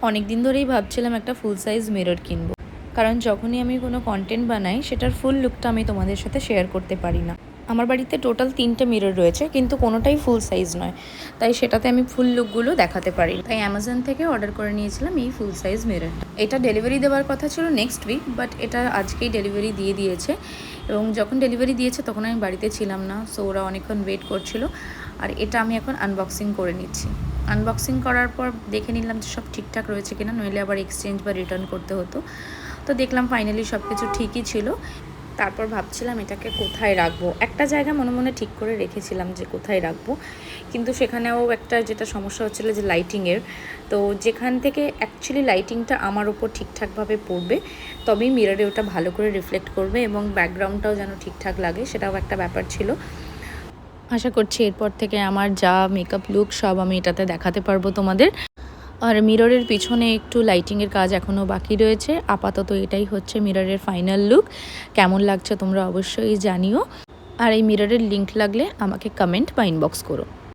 অনেক দিন ধরেই ভাবছিলাম একটা ফুল সাইজ মিরর কিনবো, কারণ যখনই আমি কোনো কন্টেন্ট বানাই সেটার ফুল লুকটা আমি তোমাদের সাথে শেয়ার করতে পারি না। আমার বাড়িতে টোটাল 3টে মিরর রয়েছে, কিন্তু কোনোটাই ফুল সাইজ নয়, তাই সেটাতে আমি ফুল লুকগুলো দেখাতে পারি। তাই অ্যামাজন থেকে অর্ডার করে নিয়েছিলাম এই ফুল সাইজ মিররটা। এটা ডেলিভারি দেওয়ার কথা ছিল নেক্সট উইক, বাট এটা আজকেই ডেলিভারি দিয়ে দিয়েছে। এবং যখন ডেলিভারি দিয়েছে তখন আমি বাড়িতে ছিলাম না, সো ওরা অনেকক্ষণ ওয়েট করছিল। আর এটা আমি এখন আনবক্সিং করে নিচ্ছি। আনবক্সিং করার পর দেখে নিলাম যে সব ঠিকঠাক রয়েছে কিনা, নইলে আবার এক্সচেঞ্জ বা রিটার্ন করতে হতো। তো দেখলাম ফাইনালি সব কিছু ঠিকই ছিল। তারপর ভাবছিলাম এটাকে কোথায় রাখবো। একটা জায়গা মনে মনে ঠিক করে রেখেছিলাম যে কোথায় রাখবো, কিন্তু সেখানেও একটা যেটা সমস্যা হচ্ছিলো যে লাইটিংয়ের। তো যেখান থেকে অ্যাকচুয়ালি লাইটিংটা আমার ওপর ঠিকঠাকভাবে পড়বে, তবেই মিররে ওটা ভালো করে রিফ্লেক্ট করবে এবং ব্যাকগ্রাউন্ডটাও যেন ঠিকঠাক লাগে, সেটাও একটা ব্যাপার ছিল। আশা করছি এরপর থেকে আমার যা মেকআপ লুক সব আমি এটাতে দেখাতে পারবো তোমাদের। আর মিররের পিছনে একটু লাইটিংয়ের কাজ এখনও বাকি রয়েছে। আপাতত এটাই হচ্ছে মিররের ফাইনাল লুক। কেমন লাগছে তোমরা অবশ্যই জানিও। আর এই মিররের লিঙ্ক লাগলে আমাকে কমেন্ট বা ইনবক্স করো।